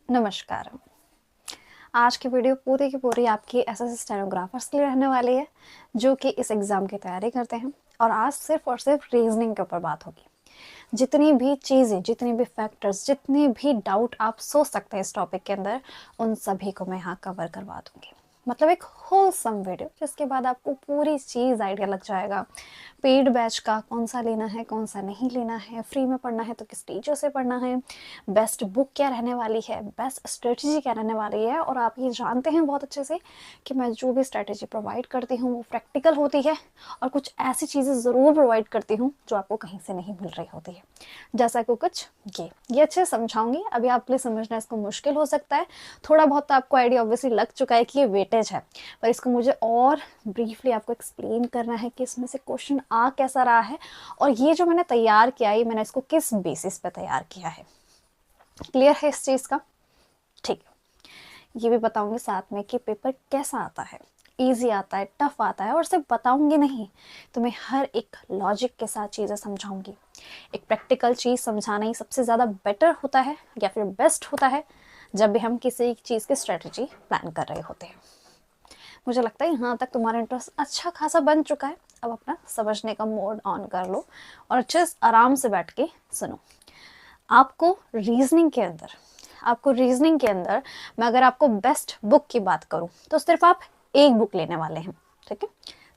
नमस्कार। आज की वीडियो पूरी की पूरी आपकी एसएससी स्टेनोग्राफर्स के लिए रहने वाली है जो कि इस एग्ज़ाम की तैयारी करते हैं। और आज सिर्फ और सिर्फ रीजनिंग के ऊपर बात होगी। जितनी भी चीज़ें, जितनी भी फैक्टर्स, जितने भी डाउट आप सोच सकते हैं इस टॉपिक के अंदर, उन सभी को मैं यहाँ कवर करवा दूंगी। मतलब एक होलसम वीडियो जिसके बाद आपको पूरी चीज़ आइडिया लग जाएगा। पेड बैच का कौन सा लेना है, कौन सा नहीं लेना है, फ्री में पढ़ना है तो किस टीचर से पढ़ना है, बेस्ट बुक क्या रहने वाली है, बेस्ट स्ट्रेटजी क्या रहने वाली है। और आप ये जानते हैं बहुत अच्छे से कि मैं जो भी स्ट्रेटजी प्रोवाइड करती हूँ वो प्रैक्टिकल होती है और कुछ ऐसी चीज़ें ज़रूर प्रोवाइड करती हूँ जो आपको कहीं से नहीं मिल रही होती है। जैसा कि कुछ ये अच्छे से समझाऊंगी। अभी आपके लिए समझना इसको मुश्किल हो सकता है, थोड़ा बहुत तो आपको आइडिया ऑब्वियसली लग चुका है कि ये वेटेज है, पर इसको मुझे और ब्रीफली आपको एक्सप्लेन करना है कि इसमें से क्वेश्चन आ कैसा रहा है और ये जो मैंने तैयार किया है मैंने इसको किस बेसिस पे तैयार किया है। क्लियर है इस चीज़ का? ठीक है। ये भी बताऊंगी साथ में कि पेपर कैसा आता है, इजी आता है, टफ आता है। और सिर्फ बताऊंगी नहीं, तो मैं हर एक लॉजिक के साथ चीज़ें समझाऊंगी। एक प्रैक्टिकल चीज़ समझाना ही सबसे ज़्यादा बेटर होता है या फिर बेस्ट होता है जब भी हम किसी चीज़ की स्ट्रेटजी प्लान कर रहे होते हैं। मुझे लगता है यहाँ तक तुम्हारा इंटरेस्ट अच्छा खासा बन चुका है। अब अपना समझने का मोड ऑन कर लो और अच्छे से आराम से बैठ के सुनो। आपको रीजनिंग के अंदर मैं अगर आपको बेस्ट बुक की बात करूं तो सिर्फ आप एक बुक लेने वाले हैं। ठीक है,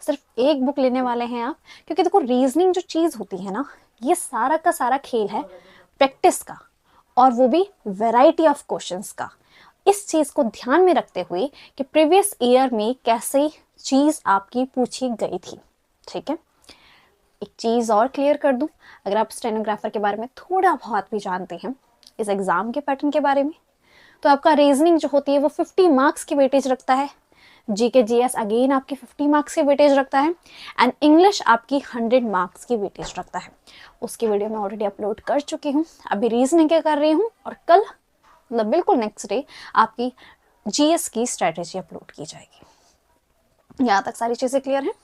सिर्फ एक बुक लेने वाले हैं आप, क्योंकि देखो रीजनिंग जो चीज़ होती है ना, ये सारा का सारा खेल है प्रैक्टिस का, और वो भी वैरायटी ऑफ क्वेश्चंस का। इस चीज़ को ध्यान में रखते हुए कि प्रीवियस ईयर में कैसी चीज़ आपकी पूछी गई थी। ठीक है, एक चीज़ और क्लियर कर दूं, अगर आप स्टेनोग्राफर के बारे में थोड़ा बहुत भी जानते हैं, इस एग्ज़ाम के पैटर्न के बारे में, तो आपका रीजनिंग जो होती है वो 50 मार्क्स की वेटेज रखता है। जीके जीएस अगेन आपकी 50 मार्क्स की वेटेज रखता है एंड इंग्लिश आपकी 100 मार्क्स की वेटेज रखता है। उसकी वीडियो मैं ऑलरेडी अपलोड कर चुकी हूँ, अभी रीजनिंग के कर रही हूँ और कल मतलब बिल्कुल नेक्स्ट डे आपकी जीएस की स्ट्रेटेजी अपलोड की जाएगी। यहाँ तक सारी चीज़ें क्लियर हैं?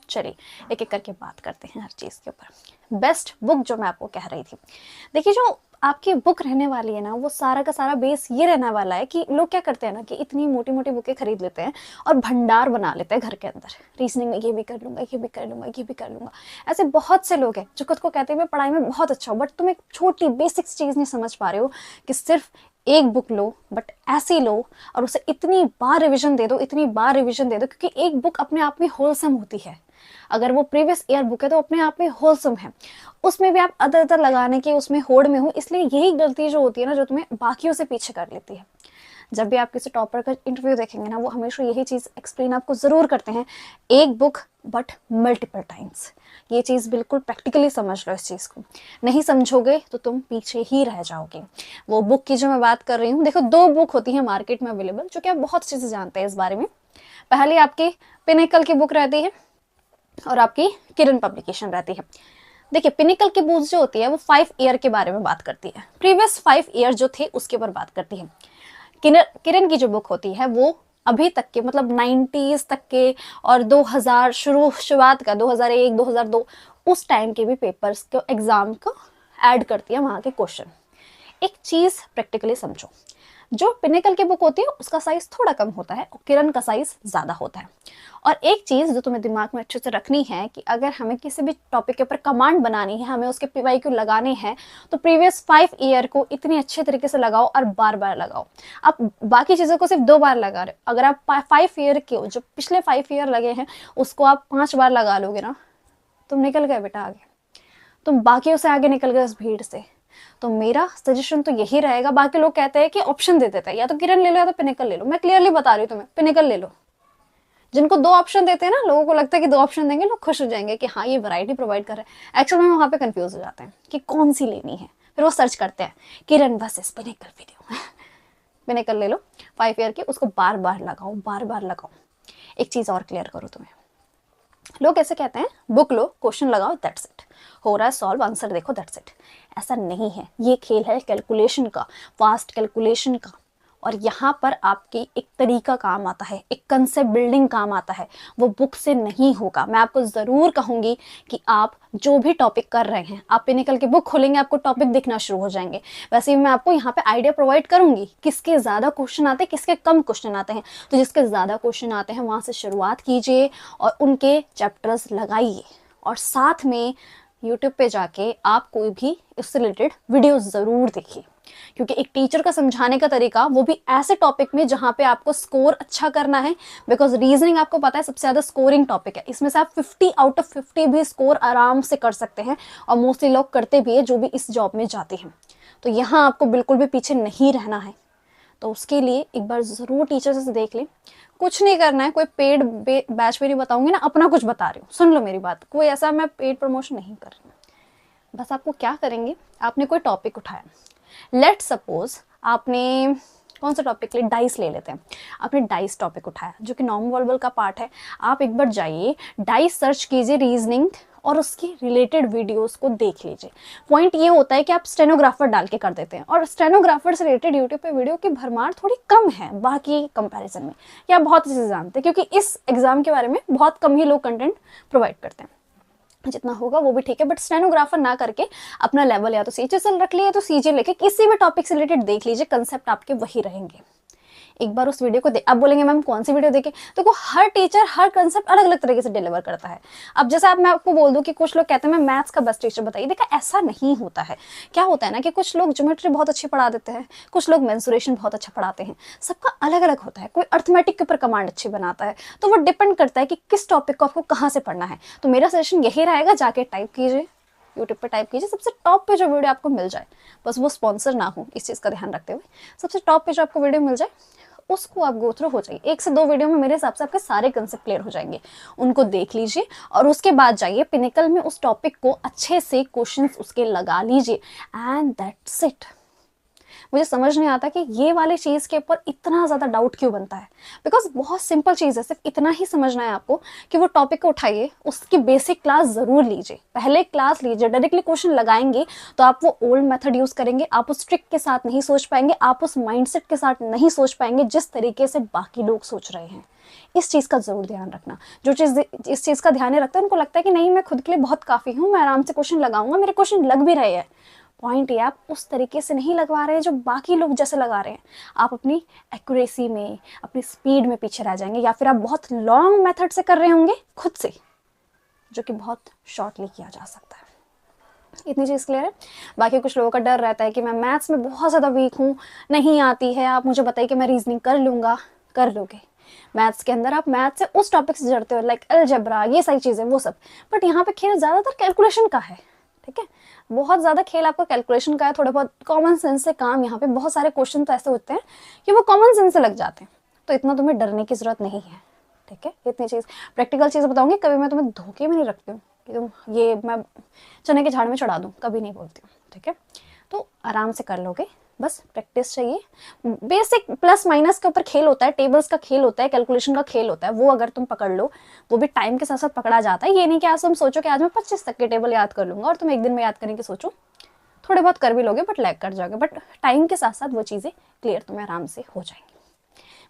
चलिए एक एक करके बात करते हैं हर चीज़ के ऊपर। बेस्ट बुक जो मैं आपको कह रही थी, देखिए जो आपकी बुक रहने वाली है ना, वो सारा का सारा बेस ये रहने वाला है कि लोग क्या करते हैं ना कि इतनी मोटी मोटी बुकें खरीद लेते हैं और भंडार बना लेते हैं घर के अंदर। रीजनिंग में ये भी कर लूंगा, ये भी कर लूंगा, ये भी कर लूंगा। ऐसे बहुत से लोग हैं जो खुद को कहते हैं मैं पढ़ाई में बहुत अच्छा हूँ, बट तुम एक छोटी बेसिक्स चीज़ नहीं समझ पा रहे हो कि सिर्फ एक बुक लो, बट ऐसी लो और उसे इतनी बार रिविजन दे दो, इतनी बार रिविजन दे दो, क्योंकि एक बुक अपने आप में होलसम होती है। अगर वो प्रीवियस ईयर बुक है तो अपने आप में होलसम है, उसमें भी आप अदर अदर लगाने के उसमें होड़ में हो। इसलिए यही गलती जो होती है ना, जो तुम्हें बाकियों से पीछे कर लेती है। जब भी आप किसी टॉपर का इंटरव्यू देखेंगे ना, वो हमेशा यही चीज़ एक्सप्लेन आपको ज़रूर करते हैं, एक बुक बट मल्टीपल टाइम्स। ये चीज़ बिल्कुल प्रैक्टिकली समझ लो। इस चीज़ को नहीं समझोगे तो तुम पीछे ही रह जाओगे। वो बुक की जो मैं बात कर रही हूँ, देखो दो बुक होती है मार्केट में अवेलेबल, जो कि आप बहुत अच्छे से जानते हैं इस बारे में। पहली आपकी पिनेकल की बुक रहती है और आपकी किरण पब्लिकेशन रहती है। देखिए पिनिकल की बुक जो होती है वो 5 ईयर के बारे में बात करती है, प्रीवियस 5 ईयर जो थे उसके ऊपर बात करती है। किरण की जो बुक होती है वो अभी तक के मतलब 90s तक के और 2000 शुरुआत का 2001 2002 उस टाइम के भी पेपर्स को एग्जाम को ऐड करती है, वहां के क्वेश्चन। एक चीज प्रैक्टिकली समझो, जो पिनेकल की बुक होती है उसका साइज थोड़ा कम होता है और किरण का साइज ज्यादा होता है। और एक चीज जो तुम्हें दिमाग में अच्छे से रखनी है कि अगर हमें किसी भी टॉपिक के ऊपर कमांड बनानी है, हमें उसके पीवाईक्यू लगाने हैं, तो प्रीवियस 5 ईयर को इतने अच्छे तरीके से लगाओ और बार बार लगाओ। आप बाकी चीजों को सिर्फ 2 बार लगा रहे हो, अगर आप 5 ईयर के जो पिछले 5 ईयर लगे हैं उसको आप 5 बार लगा लोगे ना, तुम निकल गए बेटा आगे, तुम बाकियों से आगे निकल गए उस भीड़ से। तो मेरा सजेशन तो यही रहेगा। बाकी लोग कहते हैं कि ऑप्शन दे देते हैं, या तो किरण ले लो या तो पिनेकल ले लो। मैं क्लियरली बता रही हूँ तुम्हें, पिनेकल ले लो। जिनको 2 ऑप्शन देते हैं ना, लोगों को लगता है कि 2 ऑप्शन देंगे लोग खुश हो जाएंगे कि हाँ ये वैरायटी प्रोवाइड कर रहे हैं। एक्चुअल में वहां पे कंफ्यूज हो जाते हैं कि कौन सी लेनी है, फिर वो सर्च करते हैं किरण वर्सेस पिनेकल वीडियो। पिनेकल ले लो 5 ईयर की, उसको बार बार लगाओ, बार बार लगाओ। एक चीज और क्लियर करो तुम्हें, लोग ऐसे कहते हैं बुक लो, क्वेश्चन लगाओ, दैट्स इट, हो रहा है सॉल्व, आंसर देखो, दैट्स इट। ऐसा नहीं है, ये खेल है कैलकुलेशन का, फास्ट कैलकुलेशन का। और यहाँ पर आपकी एक तरीका काम आता है, एक कंसेप्ट बिल्डिंग काम आता है, वो बुक से नहीं होगा। मैं आपको ज़रूर कहूँगी कि आप जो भी टॉपिक कर रहे हैं, आप पे निकल के बुक खोलेंगे, आपको टॉपिक दिखना शुरू हो जाएंगे। वैसे ही मैं आपको यहाँ पे आइडिया प्रोवाइड करूँगी, किसके ज़्यादा क्वेश्चन आते हैं, किसके कम क्वेश्चन आते हैं। तो जिसके ज़्यादा क्वेश्चन आते हैं वहाँ से शुरुआत कीजिए और उनके चैप्टर्स लगाइए, और साथ में यूट्यूब पे जाके आप कोई भी इससे रिलेटेड वीडियो ज़रूर देखिए, क्योंकि एक टीचर का समझाने का तरीका, वो भी ऐसे टॉपिक में जहाँ पे आपको स्कोर अच्छा करना है, बिकॉज रीजनिंग आपको पता है सबसे ज़्यादा स्कोरिंग टॉपिक है। इसमें से आप 50 आउट ऑफ 50 भी स्कोर आराम से कर सकते हैं, और मोस्टली लोग करते भी है जो भी इस जॉब में जाते हैं। तो यहाँ आपको बिल्कुल भी पीछे नहीं रहना है। तो उसके लिए एक बार ज़रूर टीचर से देख लें। कुछ नहीं करना है, कोई पेड बैच में नहीं बताऊंगी ना, अपना कुछ बता रही हूँ, सुन लो मेरी बात। कोई ऐसा मैं पेड प्रमोशन नहीं कर रही हूँ। बस आपको क्या करेंगे, आपने कोई टॉपिक उठाया, लेट सपोज आपने कौन सा टॉपिक ले, डाइस ले लेते हैं। आपने डाइस टॉपिक उठाया जो कि नॉन वर्बल का पार्ट है। आप एक बार जाइए, डाइस सर्च कीजिए रीजनिंग, और उसके रिलेटेड वीडियोस को देख लीजिए। पॉइंट ये होता है कि आप स्टेनोग्राफर डाल के कर देते हैं, और स्टेनोग्राफर से रिलेटेड यूट्यूब पे वीडियो की भरमार थोड़ी कम है बाकी कंपैरिजन में, या बहुत अच्छे से जानते हैं, क्योंकि इस एग्जाम के बारे में बहुत कम ही लोग कंटेंट प्रोवाइड करते हैं। जितना होगा वो भी ठीक है, बट स्टेनोग्राफर ना करके अपना लेवल या तो सीएचएसएल रख लिया, तो सीजे लेके किसी भी टॉपिक से रिलेटेड देख लीजिए, कंसेप्ट आपके वही रहेंगे। एक बार उस वीडियो को आप बोलेंगे मैम कौन सी वीडियो देखे, तो हर टीचर हर कंसेप्ट अलग अलग तरीके से डिलीवर करता है। अब जैसे मैं आपको बोल दूं कि कुछ लोग कहते हैं मैं मैथ्स का बेस्ट टीचर बताइए, देखा ऐसा नहीं होता है। क्या होता है ना कि कुछ लोग ज्योमेट्री बहुत अच्छी पढ़ा देते हैं, कुछ लोग मेंसुरेशन बहुत अच्छा पढ़ाते हैं, सबका अलग अलग होता है। कोई अर्थमेटिक के ऊपर कमांड अच्छी बनाता है, तो वो डिपेंड करता है कि किस टॉपिक को आपको कहाँ से पढ़ना है। तो मेरा सजेशन यही रहेगा, जाके टाइप कीजिए, यूट्यूब पे टाइप कीजिए, सबसे टॉप पे जो वीडियो आपको मिल जाए, बस वो स्पॉन्सर ना हो, इस चीज़ का ध्यान रखते हुए, सबसे टॉप पे जो आपको वीडियो मिल जाए उसको आप गो थ्रू हो जाइए। 1 से 2 वीडियो में मेरे हिसाब से आपके सारे कंसेप्ट क्लियर हो जाएंगे। उनको देख लीजिए और उसके बाद जाइए पिनिकल में, उस टॉपिक को अच्छे से क्वेश्चंस उसके लगा लीजिए, एंड दैट्स इट। मुझे समझ नहीं आता कि ये वाली चीज़ के ऊपर इतना ज़्यादा डाउट क्यों बनता है, बिकॉज बहुत सिंपल चीज़ है। सिर्फ इतना ही समझना है आपको कि वो टॉपिक को उठाइए, उसकी बेसिक क्लास ज़रूर लीजिए, पहले क्लास लीजिए। डायरेक्टली क्वेश्चन लगाएंगे तो आप वो ओल्ड मेथड यूज़ करेंगे, आप उस ट्रिक के साथ नहीं सोच पाएंगे, आप उस माइंडसेट के साथ नहीं सोच पाएंगे जिस तरीके से बाकी लोग सोच रहे हैं। इस चीज़ का जरूर ध्यान रखना। जो चीज़ इस चीज़ का ध्यान रखता है उनको लगता है कि नहीं मैं खुद के लिए बहुत काफ़ी हूँ, मैं आराम से क्वेश्चन लगाऊंगा, मेरे क्वेश्चन लग भी रहे हैं। पॉइंट ये, आप उस तरीके से नहीं लगवा रहे हैं जो बाकी लोग जैसे लगा रहे हैं। आप अपनी एक्यूरेसी में, अपनी स्पीड में पीछे रह जाएंगे, या फिर आप बहुत लॉन्ग मेथड से कर रहे होंगे खुद से, जो कि बहुत शॉर्टली किया जा सकता है। इतनी चीज़ क्लियर है। बाकी कुछ लोगों का डर रहता है कि मैं मैथ्स में बहुत ज़्यादा वीक हूँ, नहीं आती है, आप मुझे बताइए कि मैं रीजनिंग कर लूँगा। कर लोगे। मैथ्स के अंदर आप मैथ्स से उस टॉपिक से जुड़ते हो, लाइक अलजेब्रा, ये सारी चीज़ें, वो सब। बट यहाँ पे खेल ज़्यादातर कैलकुलेशन का है, ठीक है। बहुत ज़्यादा खेल आपका कैलकुलेशन का है, थोड़ा बहुत कॉमन सेंस से काम। यहाँ पे बहुत सारे क्वेश्चन तो ऐसे होते हैं कि वो कॉमन सेंस से लग जाते हैं, तो इतना तुम्हें डरने की जरूरत नहीं है, ठीक है। इतनी चीज़, प्रैक्टिकल चीज़ बताऊंगी, कभी मैं तुम्हें धोखे में नहीं रखती हूँ कि तुम ये मैं चने के झाड़ में चढ़ा दूँ, कभी नहीं बोलती हूँ, ठीक है। तो आराम से कर लोगे, बस प्रैक्टिस चाहिए। बेसिक प्लस माइनस के ऊपर खेल होता है, टेबल्स का खेल होता है, कैलकुलेशन का खेल होता है, वो अगर तुम पकड़ लो, वो भी टाइम के साथ साथ पकड़ा जाता है। ये नहीं कि आज तुम सोचो कि आज मैं 25 तक के टेबल याद कर लूंगा, और तुम एक दिन में याद करने की सोचो, थोड़े बहुत कर भी लोगे बट लैग कर जाओगे, बट टाइम के साथ साथ वो चीज़ें क्लियर तुम्हें आराम से हो जाएंगी।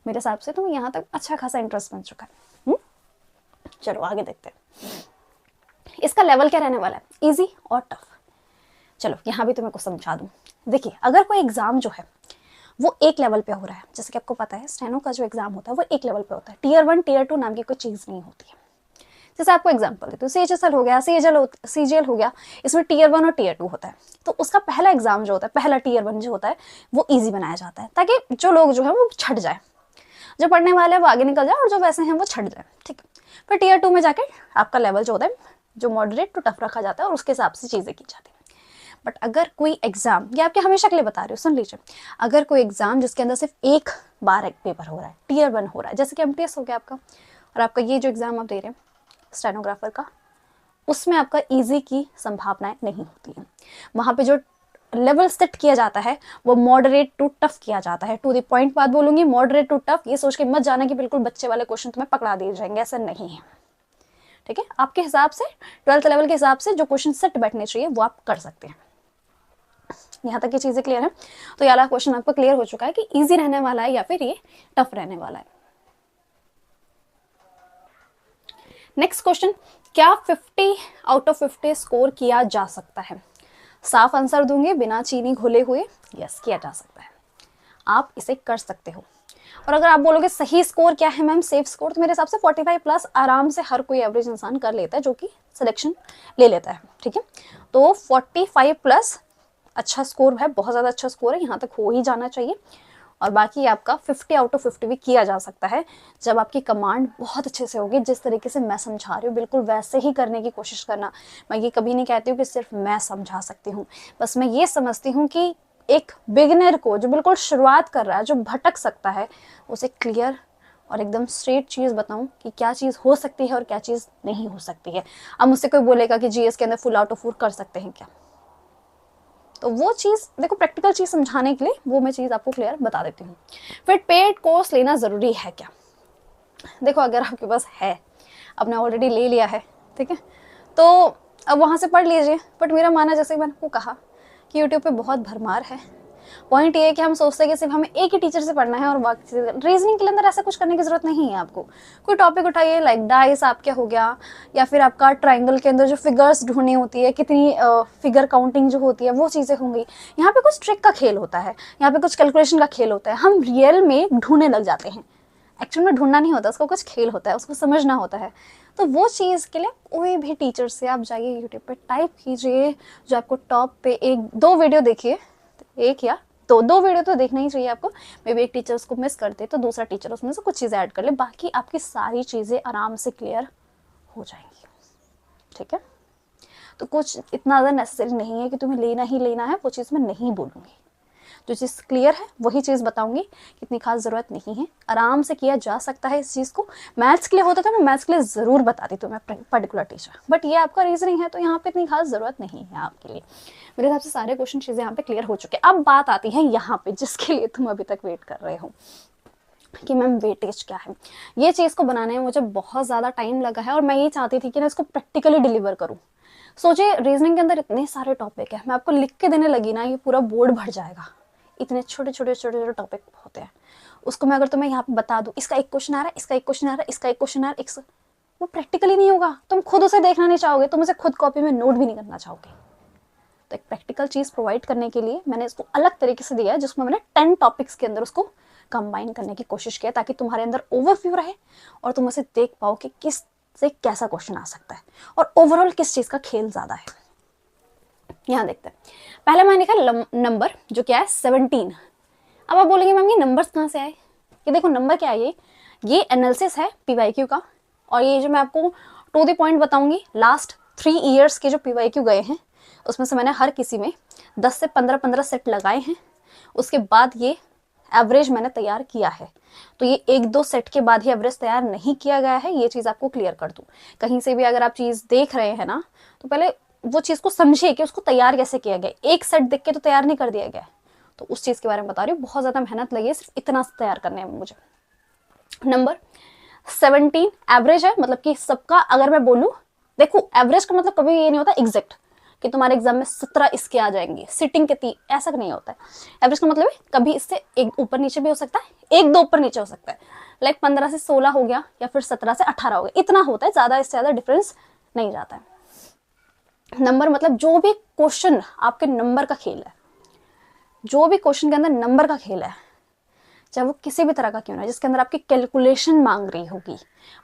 मेरे हिसाब से तो यहाँ तक अच्छा खासा इंटरेस्ट बन चुका है। चलो आगे देखते हैं, इसका लेवल क्या रहने वाला है, इजी और टफ। चलो यहाँ भी तुम्हें कुछ समझा दूँ। देखिए, अगर कोई एग्जाम जो है वो एक लेवल पे हो रहा है, जैसे कि आपको पता है स्टेनो का जो एग्जाम होता है वो एक लेवल पे होता है, टियर 1 टियर 2 नाम की कोई चीज़ नहीं होती है। जैसे आपको एग्जाम्पल देती हूँ, सीएचएसएल हो गया, सीजीएल हो गया, इसमें टियर 1 और टियर 2 होता है। तो उसका पहला एग्जाम जो होता है, पहला टियर 1 जो होता है, वो ईजी बनाया जाता है, ताकि जो लोग जो है वो छट जाए, जो पढ़ने वाले हैं वो आगे निकल जाए, और जो वैसे हैं वो छट जाए, ठीक है। फिर टियर 2 में जाके आपका लेवल जो होता है, जो मॉडरेट टू टफ रखा जाता है, और उसके हिसाब से चीज़ें की जाती है। बट अगर कोई एग्जाम, ये आपके हमेशा के लिए बता रही हूँ, सुन लीजिए, अगर कोई एग्जाम जिसके अंदर सिर्फ एक बार एक पेपर हो रहा है, टियर 1 हो रहा है, जैसे कि एमटीएस हो गया आपका, और आपका ये जो एग्जाम आप दे रहे हैं स्टेनोग्राफर का, उसमें आपका इजी की संभावनाएं नहीं होती हैं। वहाँ पे जो लेवल सेट किया जाता है वो मॉडरेट टू टफ किया जाता है। टू द पॉइंट बात बोलूंगी, मॉडरेट टू टफ, ये सोच के मत जाना कि बिल्कुल बच्चे वाले क्वेश्चन तुम्हें पकड़ा दिए जाएंगे, ऐसा नहीं है, ठीक है। आपके हिसाब से 12th लेवल के हिसाब से जो क्वेश्चन सेट बैठने चाहिए वो आप कर सकते हैं। यहाँ तक की चीजें क्लियर है? तो ये वाला क्वेश्चन आपको क्लियर हो चुका है कि इजी रहने वाला है या फिर ये टफ रहने वाला है। नेक्स्ट क्वेश्चन, क्या 50 आउट ऑफ 50 स्कोर किया जा सकता है? साफ आंसर दूंगी बिना चीनी घोले हुए, यस किया जा सकता है, आप इसे कर सकते हो। और अगर आप बोलोगे सही स्कोर क्या है मैम, सेफ स्कोर, तो मेरे हिसाब से 45 प्लस आराम से हर कोई एवरेज इंसान कर लेता है जो कि सिलेक्शन ले लेता है, ठीक है। तो 45 प्लस अच्छा स्कोर है, बहुत ज़्यादा अच्छा स्कोर है, यहाँ तक हो ही जाना चाहिए। और बाकी आपका 50 आउट ऑफ 50 भी किया जा सकता है जब आपकी कमांड बहुत अच्छे से होगी। जिस तरीके से मैं समझा रही हूँ बिल्कुल वैसे ही करने की कोशिश करना। मैं ये कभी नहीं कहती हूँ कि सिर्फ मैं समझा सकती हूँ, बस मैं ये समझती हूँ कि एक बिगिनर को जो बिल्कुल शुरुआत कर रहा है, जो भटक सकता है, उसे क्लियर और एकदम स्ट्रेट चीज़ बताऊं कि क्या चीज़ हो सकती है और क्या चीज़ नहीं हो सकती है। अब मुझसे कोई बोलेगा कि जीएस के अंदर फुल आउट ऑफ 4 कर सकते हैं क्या, तो वो चीज़ देखो प्रैक्टिकल चीज़ समझाने के लिए वो मैं चीज़ आपको क्लियर बता देती हूँ। फिर पेड कोर्स लेना ज़रूरी है क्या? देखो अगर आपके पास है, आपने ऑलरेडी ले लिया है, ठीक है, तो अब वहाँ से पढ़ लीजिए। बट मेरा मानना, जैसे मैंने आपको कहा कि यूट्यूब पे बहुत भरमार है। पॉइंट ये है कि हम सोचते हैं कि सिर्फ हमें एक ही टीचर से पढ़ना है और बाकी रीजनिंग के अंदर ऐसा कुछ करने की जरूरत नहीं है। आपको कोई टॉपिक उठाइए, लाइक डाइस आप क्या हो गया, या फिर आपका ट्राइंगल के अंदर जो फिगर्स ढूंढनी होती है, कितनी फिगर काउंटिंग जो होती है, वो चीज़ें होंगी। यहाँ पे कुछ ट्रिक का खेल होता है, यहाँ पे कुछ कैलकुलेशन का खेल होता है। हम रियल में ढूंढने लग जाते हैं, एक्चुअल में ढूंढना नहीं होता, उसको कुछ खेल होता है, उसको समझना होता है। तो वो चीज़ के लिए कोई भी टीचर से आप जाइए, यूट्यूब पे टाइप कीजिए, जो आपको टॉप पे 1-2 वीडियो देखिए, एक या दो वीडियो तो देखना ही चाहिए आपको। मे बी एक टीचर उसको मिस करते तो दूसरा टीचर उसमें से कुछ चीज़ें ऐड कर ले, बाकी आपकी सारी चीज़ें आराम से क्लियर हो जाएंगी, ठीक है। तो कुछ इतना ज़्यादा नेसेसरी नहीं है कि तुम्हें लेना ही लेना है, वो चीज़ मैं नहीं बोलूँगी। जो चीज़ क्लियर है वही चीज़ बताऊंगी, इतनी खास ज़रूरत नहीं है, आराम से किया जा सकता है इस चीज़ को। मैथ्स के लिए होता था, मैं मैथ्स के लिए ज़रूर बताती तो मैं पर्टिकुलर टीचर, बट ये आपका रीजनिंग है तो यहाँ पे इतनी खास ज़रूरत नहीं है आपके लिए। मेरे हिसाब से सारे क्वेश्चन चीज़ें यहाँ पे क्लियर हो चुके हैं। अब बात आती है यहाँ पे जिसके लिए तुम अभी तक वेट कर रहे हो कि मैम वेटेज क्या है। ये चीज़ को बनाने में मुझे बहुत ज़्यादा टाइम लगा है और मैं ये चाहती थी कि मैं इसको प्रैक्टिकली डिलीवर करूँ। सोचिए रीजनिंग के अंदर इतने सारे टॉपिक है, मैं आपको लिख के देने लगी ना, ये पूरा बोर्ड भर जाएगा। इतने छोटे छोटे छोटे छोटे टॉपिक होते हैं, उसको मैं अगर तुम्हें यहाँ पे बता दूँ, इसका एक क्वेश्चन आ रहा है, इसका एक क्वेश्चन आ रहा है, इसका एक क्वेश्चन आ रहा है, वो प्रैक्टिकली नहीं होगा। तुम खुद उसे देखना नहीं चाहोगे, तुम उसे खुद कॉपी में नोट भी नहीं करना चाहोगे। तो एक प्रैक्टिकल चीज़ प्रोवाइड करने के लिए मैंने इसको अलग तरीके से दिया है, जिसमें मैंने 10 टॉपिक्स के अंदर उसको कंबाइन करने की कोशिश किया, ताकि तुम्हारे अंदर ओवरव्यू रहे और तुम उसे देख पाओ कि किस से कैसा क्वेश्चन आ सकता है और ओवरऑल किस चीज़ का खेल ज़्यादा है। यहाँ देखते हैं, पहले मैंने लिखा नंबर, जो क्या है 17। अब आप बोलेंगे मैम ये नंबर्स कहाँ से आए? ये देखो नंबर क्या है, ये एनालिसिस है पीवाईक्यू का, और ये जो मैं आपको टू द पॉइंट बताऊंगी, लास्ट 3 ईयर्स के जो पीवाईक्यू गए हैं उसमें से मैंने हर किसी में 10 से 15 सेट लगाए हैं। उसके बाद ये एवरेज मैंने तैयार किया है, तो ये 1-2 सेट के बाद ही एवरेज तैयार नहीं किया गया है। ये चीज़ आपको क्लियर कर दूँ, कहीं से भी अगर आप चीज़ देख रहे हैं ना, तो पहले वो चीज़ को समझिए कि उसको तैयार कैसे किया गया। एक सेट देख के तो तैयार नहीं कर दिया गया, तो उस चीज़ के बारे में बता रही हूँ। बहुत ज़्यादा मेहनत लगी है सिर्फ इतना तैयार करने में मुझे। नंबर 17 एवरेज है, मतलब कि सबका अगर मैं बोलूँ, देखो एवरेज का मतलब कभी ये नहीं होता एग्जैक्ट कि तुम्हारे एग्जाम में 17 इसके आ जाएंगे, सिटिंग के 3, ऐसा नहीं होता है। एवरेज का मतलब है कभी इससे एक ऊपर नीचे भी हो सकता है, 1-2 ऊपर नीचे हो सकता है, लाइक 15 से 16 हो गया या फिर 17 से 18 हो गया, इतना होता है, ज़्यादा इससे ज़्यादा डिफरेंस नहीं जाता है। नंबर मतलब जो भी क्वेश्चन आपके नंबर का खेल है, जो भी क्वेश्चन के अंदर नंबर का खेल है, चाहे वो किसी भी तरह का क्यों ना, जिसके अंदर आपकी कैलकुलेशन मांग रही होगी,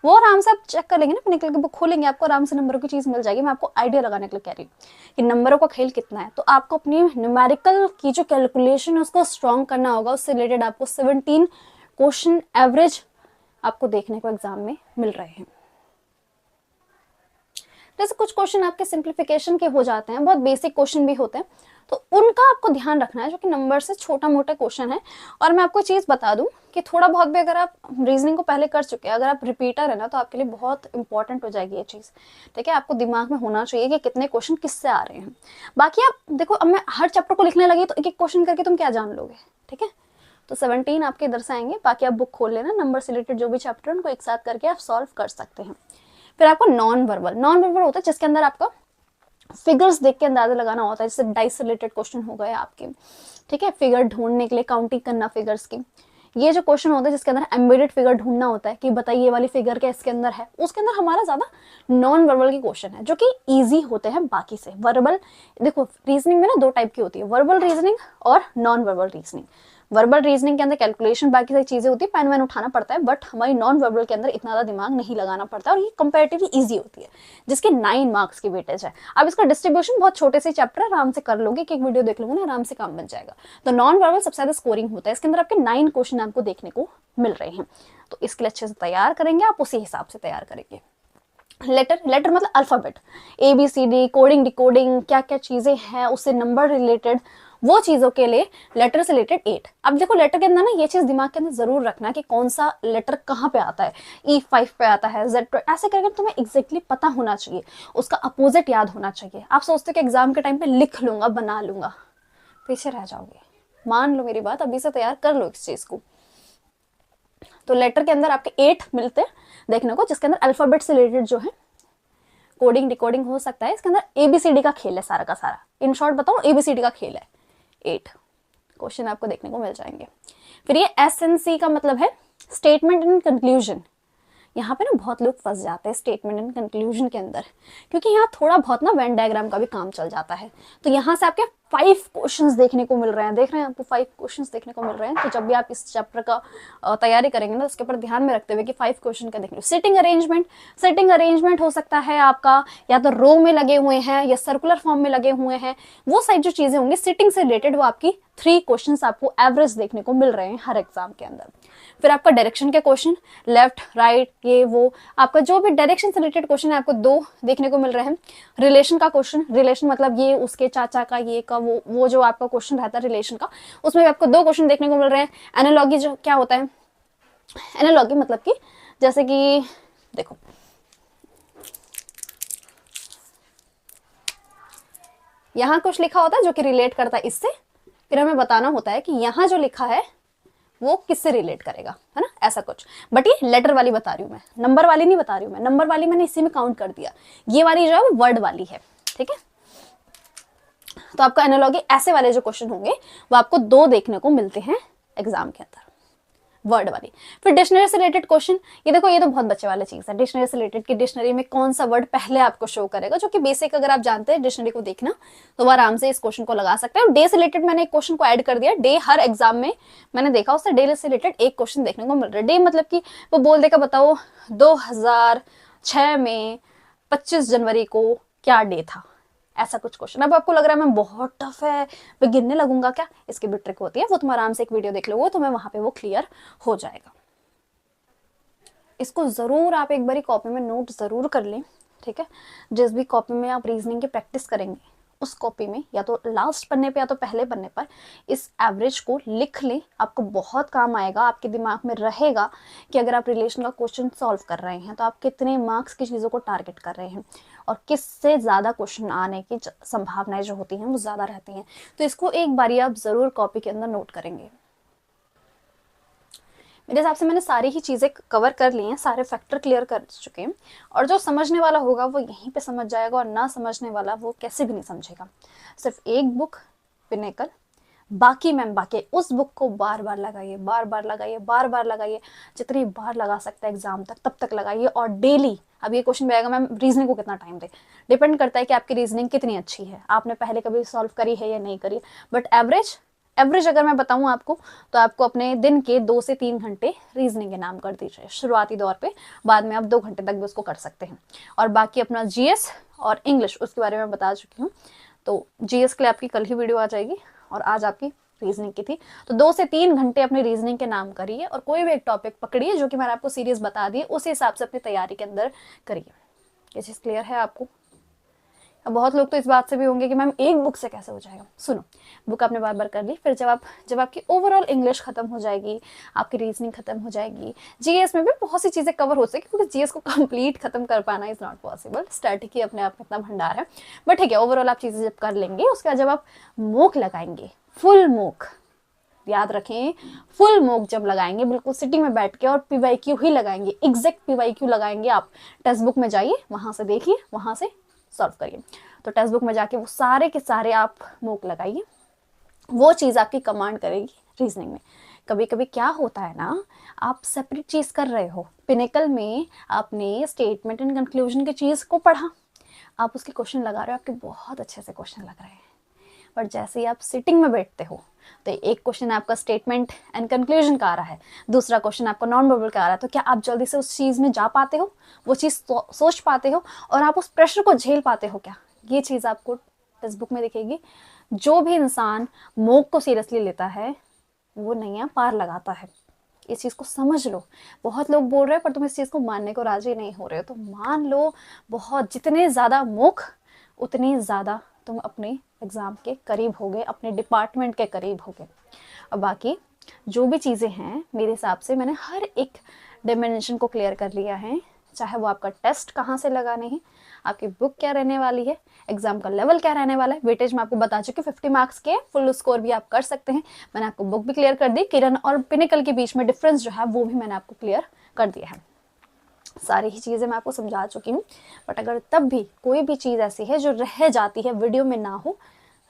वो आराम से आप चेक कर लेंगे ना, निकल के बुक खोलेंगे, आपको आराम से नंबरों की चीज़ मिल जाएगी। मैं आपको आइडिया लगाने के लिए कह रही हूँ कि नंबरों का खेल कितना है, तो आपको अपनी न्यूमेरिकल की जो कैलकुलेशन है उसको स्ट्रॉन्ग करना होगा। उससे रिलेटेड आपको 17 क्वेश्चन एवरेज आपको देखने को एग्जाम में मिल रहे हैं। जैसे कुछ क्वेश्चन आपके सिंप्लीफिकेशन के हो जाते हैं, बहुत बेसिक क्वेश्चन भी होते हैं, तो उनका आपको ध्यान रखना है, जो कि नंबर से छोटा मोटा क्वेश्चन है। और मैं आपको चीज़ बता दूं कि थोड़ा बहुत भी अगर आप रीजनिंग को पहले कर चुके हैं, अगर आप रिपीटर है ना, तो आपके लिए बहुत इंपॉर्टेंट हो जाएगी ये चीज़, ठीक है। आपको दिमाग में होना चाहिए कि कितने क्वेश्चन किससे आ रहे हैं। बाकी आप देखो, अब मैं हर चैप्टर को लिखने लगी तो एक एक क्वेश्चन करके तुम क्या जान लोगे, ठीक है। तो 17 आपके इधर से आएंगे, बाकी आप बुक खोल लेना, नंबर से रिलेटेड जो भी चैप्टर उनको एक साथ करके आप सॉल्व कर सकते हैं। फिर आपको नॉन वर्बल होता है, जिसके अंदर आपका फिगर्स देख के अंदाजा लगाना होता है, जैसे डाइस से रिलेटेड क्वेश्चन हो गए आपके, ठीक है, फिगर ढूंढने के लिए काउंटिंग करना फिगर्स की। ये जो क्वेश्चन होता है जिसके अंदर एम्बेडेड फिगर ढूंढना होता है कि बताइए ये वाली फिगर क्या इसके अंदर है, उसके अंदर हमारा ज्यादा नॉन वर्बल के क्वेश्चन है जो कि इजी होते हैं बाकी से। वर्बल, देखो रीजनिंग में ना दो टाइप की होती है, वर्बल रीजनिंग और non verbal reasoning. Verbal reasoning के अंदर कैलकुलेशन बाकी सारी चीजें होती है, पेन वैन उठाना पड़ता है, बट हमारी नॉन वर्बल के अंदर इतना ज्यादा दिमाग नहीं लगाना पड़ता, और ये कंपेरेटिवली इजी होती है, जिसके 9 मार्क्स की वेटेज है। अब इसका डिस्ट्रीब्यूशन बहुत छोटे से चैप्टर आराम से कर लोगे, कि एक वीडियो देख लोगे ना आराम से काम बन जाएगा। तो नॉन वर्बल सबसे ज्यादा स्कोरिंग होता है, इसके अंदर आपके 9 क्वेश्चन आपको देखने को मिल रहे हैं। तो इसके लिए अच्छे से तैयार करेंगे, आप उसी हिसाब से तैयार करेंगे। लेटर, लेटर मतलब अल्फाबेट, ABCD, कोडिंग डिकोडिंग, क्या क्या चीजें हैं उससे नंबर रिलेटेड, वो चीजों के लिए लेटर से रिलेटेड 8। अब देखो लेटर के अंदर ना ये चीज दिमाग के अंदर जरूर रखना कि कौन सा लेटर कहाँ पे आता है, E5 पे आता है, Z पे, ऐसे करके तुम्हें एग्जैक्टली पता होना चाहिए, उसका अपोजिट याद होना चाहिए। आप सोचते हो कि एग्जाम के टाइम पे लिख लूंगा, बना लूंगा, पीछे रह जाओगे। मान लो मेरी बात, अभी से तैयार कर लो इस चीज को। तो लेटर के अंदर आपके 8 मिलते हैं देखने को, जिसके अंदर अल्फाबेट से रिलेटेड जो है कोडिंग डिकोडिंग हो सकता है, इसके अंदर ABCD का खेल है सारा का सारा। इन शॉर्ट बताऊं, ABCD का खेल है। 8 क्वेश्चन आपको देखने को मिल जाएंगे। फिर ये SNC का मतलब है स्टेटमेंट एंड कंक्लूजन। यहाँ पे ना बहुत लोग फंस जाते हैं स्टेटमेंट एंड कंक्लूजन के अंदर, क्योंकि यहाँ थोड़ा बहुत ना वेन डायग्राम का भी काम चल जाता है। तो यहाँ से आपके 5 क्वेश्चंस देखने को मिल रहे हैं, देख रहे हैं आपको 5 क्वेश्चंस देखने को मिल रहे हैं। तो जब भी आप इस चैप्टर का तैयारी करेंगे ना, उसके ऊपर ध्यान में रखते हुए कि 5 क्वेश्चन का देखने। सिटिंग अरेंजमेंट, सिटिंग अरेंजमेंट हो सकता है आपका या तो रो में लगे हुए हैं या सर्कुलर फॉर्म में लगे हुए हैं, वो सारी जो चीजें होंगी सिटिंग से रिलेटेड, वो आपकी 3 क्वेश्चंस आपको एवरेज देखने को मिल रहे हैं हर एग्जाम के अंदर। फिर आपका डायरेक्शन के क्वेश्चन, लेफ्ट राइट ये वो, आपका जो भी डायरेक्शन से रिलेटेड क्वेश्चन है आपको 2 देखने को मिल रहे हैं। रिलेशन का क्वेश्चन, रिलेशन मतलब ये उसके चाचा का, ये का, वो जो आपका क्वेश्चन रहता है रिलेशन का, उसमें भी आपको 2 क्वेश्चन देखने को मिल रहे हैं। एनालॉगी जो क्या होता है, एनालॉगी मतलब कि जैसे कि देखो यहां कुछ लिखा होता है जो कि रिलेट करता है इससे, फिर हमें बताना होता है कि यहां जो लिखा है वो किससे रिलेट करेगा, है ना, ऐसा कुछ। बट ये लेटर वाली बता रही हूं मैं, नंबर वाली नहीं बता रही हूं मैं, नंबर वाली मैंने इसी में काउंट कर दिया, ये वाली जो है वो वर्ड वाली है, ठीक है। तो आपका एनालॉगी ऐसे वाले जो क्वेश्चन होंगे वो आपको 2 देखने को मिलते हैं एग्जाम के अंदर, वर्ड वाली। फिर डिक्शनरी से रिलेटेड क्वेश्चन, ये देखो ये तो बहुत बच्चे वाली चीज है, डिक्शनरी से रिलेटेड की डिक्शनरी में कौन सा वर्ड पहले आपको शो करेगा, जो कि बेसिक अगर आप जानते हैं डिक्शनरी को देखना तो वो आराम से इस क्वेश्चन को लगा सकते हैं। और डे से रिलेटेड मैंने एक क्वेश्चन को ऐड कर दिया, डे हर एग्जाम में मैंने देखा उससे डे से रिलेटेड एक क्वेश्चन देखने को मिल रहा है। डे मतलब कि वो बोल देगा बताओ 2006 में 25 जनवरी को क्या डे था, ऐसा कुछ क्वेश्चन। अब आपको लग रहा है मैम बहुत टफ है, मैं गिनने लगूंगा क्या, इसकी भी ट्रिक होती है, वो तुम आराम से एक वीडियो देख लोगे तो मैं वहां पे वो क्लियर हो जाएगा। इसको जरूर आप एक बारी कॉपी में नोट जरूर कर लें, ठीक है। जिस भी कॉपी में आप रीजनिंग की प्रैक्टिस करेंगे उस कॉपी में या तो लास्ट पन्ने पे या तो पहले पन्ने पर इस एवरेज को लिख लें, आपको बहुत काम आएगा। आपके दिमाग में रहेगा कि अगर आप रिलेशन का क्वेश्चन सॉल्व कर रहे हैं तो आप कितने मार्क्स की चीज़ों को टारगेट कर रहे हैं और किससे ज़्यादा क्वेश्चन आने की संभावनाएं जो होती हैं वो ज़्यादा रहती हैं। तो इसको एक बारी आप ज़रूर कॉपी के अंदर नोट करेंगे। मेरे हिसाब से मैंने सारी ही चीज़ें कवर कर ली हैं, सारे फैक्टर क्लियर कर चुके हैं, और जो समझने वाला होगा वो यहीं पे समझ जाएगा और ना समझने वाला वो कैसे भी नहीं समझेगा। सिर्फ एक बुक पिनेकल, बाकी मैम बाकी उस बुक को बार बार लगाइए, बार बार लगाइए, बार बार लगाइए, जितनी बार लगा सकते हैं एग्जाम तक तब तक लगाइए। और डेली, अब ये क्वेश्चन भी आएगा मैम रीजनिंग को कितना टाइम दे, डिपेंड करता है कि आपकी रीजनिंग कितनी अच्छी है, आपने पहले कभी सॉल्व करी है या नहीं करी। बट एवरेज अगर मैं बताऊं आपको तो आपको अपने दिन के 2 से 3 घंटे रीजनिंग के नाम कर दीजिए शुरुआती दौर पे, बाद में आप 2 घंटे तक भी उसको कर सकते हैं। और बाकी अपना GS और इंग्लिश उसके बारे में बता चुकी हूँ, तो GS के लिए आपकी कल ही वीडियो आ जाएगी और आज आपकी रीजनिंग की थी। तो 2 से 3 घंटे अपनी रीजनिंग के नाम करिए और कोई भी एक टॉपिक पकड़िए जो कि मैंने आपको सीरीज बता दी, उस हिसाब से अपनी तैयारी के अंदर करिए। ये चीज़ क्लियर है आपको? अब बहुत लोग तो इस बात से भी होंगे कि मैम एक बुक से कैसे हो जाएगा। सुनो, बुक आपने बार बार कर ली, फिर जब आपकी ओवरऑल इंग्लिश खत्म हो जाएगी, आपकी रीजनिंग खत्म हो जाएगी, GS में भी बहुत सी चीज़ें कवर हो सकेगी, क्योंकि GS को कंप्लीट खत्म कर पाना इज नॉट पॉसिबल, स्टैटिक ही अपने आप में इतना भंडार है। बट ठीक है, ओवरऑल आप चीज़ें जब कर लेंगे उसके बाद जब आप मूक लगाएंगे, फुल मूक, याद रखें, फुल मूक जब लगाएंगे बिल्कुल सिटिंग में बैठ के और PYQ ही लगाएंगे, एग्जैक्ट PYQ लगाएंगे। आप टेक्स्ट बुक में जाइए, वहां से देखिए, वहां से सॉल्व करिए। तो टेक्स्ट बुक में जाके वो सारे के सारे आप मोक लगाइए, वो चीज़ आपकी कमांड करेगी रीजनिंग में। कभी कभी क्या होता है ना, आप सेपरेट चीज़ कर रहे हो, पिनेकल में आपने स्टेटमेंट एंड कंक्लूजन की चीज़ को पढ़ा, आप उसके क्वेश्चन लगा रहे हो, आपके बहुत अच्छे से क्वेश्चन लग रहे हैं, पर जैसे ही आप सिटिंग में बैठते हो तो एक क्वेश्चन आपका स्टेटमेंट एंड कंक्लूजन का आ रहा है, दूसरा क्वेश्चन आपका नॉन वर्बल का आ रहा है, तो क्या आप जल्दी से उस चीज़ में जा पाते हो, वो चीज़ सोच पाते हो और आप उस प्रेशर को झेल पाते हो क्या? ये चीज़ आपको टेक्स्ट बुक में दिखेगी। जो भी इंसान मोक को सीरियसली लेता है वो नैया पार लगाता है, इस चीज़ को समझ लो। बहुत लोग बोल रहे हैं पर तुम इस चीज़ को मानने को राजी नहीं हो रहे हो, तो मान लो, बहुत जितने ज़्यादा मोक उतनी ज़्यादा तुम अपने एग्ज़ाम के करीब हो गए, अपने डिपार्टमेंट के करीब हो गए। और बाकी जो भी चीज़ें हैं, मेरे हिसाब से मैंने हर एक डायमेंशन को क्लियर कर लिया है, चाहे वो आपका टेस्ट कहाँ से लगाने हैं, आपकी बुक क्या रहने वाली है, एग्जाम का लेवल क्या रहने वाला है। वेटेज मैं आपको बता चुकी हूँ, 50 मार्क्स के फुल स्कोर भी आप कर सकते हैं। मैंने आपको बुक भी क्लियर कर दी, किरण और पिनिकल के बीच में डिफरेंस जो है वो भी मैंने आपको क्लियर कर दिया है। सारी ही चीज़ें मैं आपको समझा चुकी हूँ, बट अगर तब भी कोई भी चीज़ ऐसी है जो रह जाती है, वीडियो में ना हो,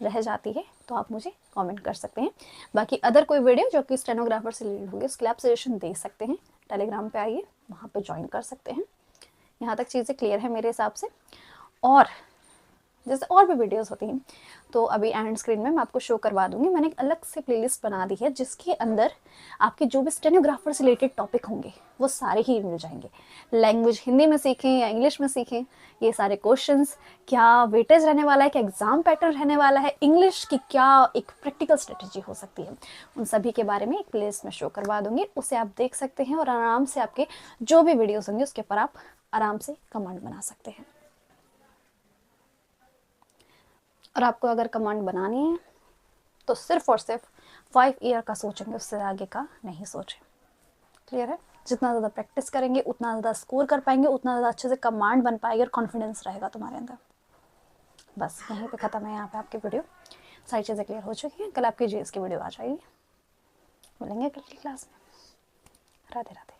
रह जाती है, तो आप मुझे कमेंट कर सकते हैं। बाकी अदर कोई वीडियो जो कि स्टेनोग्राफर से रिलेटेड होगी उसके लिए आप सजेशन दे सकते हैं, टेलीग्राम पे आइए, वहाँ पे ज्वाइन कर सकते हैं। यहाँ तक चीज़ें क्लियर है मेरे हिसाब से। और जैसे और भी वीडियोस होती हैं तो अभी एंड स्क्रीन में मैं आपको शो करवा दूंगी। मैंने एक अलग से प्लेलिस्ट बना दी है जिसके अंदर आपके जो भी स्टेनोग्राफर से रिलेटेड टॉपिक होंगे वो सारे ही मिल जाएंगे। लैंग्वेज हिंदी में सीखें या इंग्लिश में सीखें, ये सारे क्वेश्चंस, क्या वेटेज रहने वाला है, क्या एग्जाम पैटर्न रहने वाला है, इंग्लिश की क्या एक प्रैक्टिकल स्ट्रेटेजी हो सकती है, उन सभी के बारे में एक प्लेलिस्ट में शो करवा दूंगी। उसे आप देख सकते हैं और आराम से आपके जो भी वीडियोस होंगे उसके ऊपर आप आराम से कमेंट बना सकते हैं। और आपको अगर कमांड बनानी है तो सिर्फ और सिर्फ 5 ईयर का सोचेंगे, उससे आगे का नहीं सोचें। क्लियर है? जितना ज़्यादा प्रैक्टिस करेंगे उतना ज़्यादा स्कोर कर पाएंगे, उतना ज़्यादा अच्छे से कमांड बन पाएगी और कॉन्फिडेंस रहेगा तुम्हारे अंदर। बस यहीं पे ख़त्म है यहाँ पे आपकी वीडियो। सारी चीज़ें क्लियर हो चुकी हैं। कल आपकी जीएस की वीडियो आ जाएगी। मिलेंगे कल की क्लास में। राधे राधे।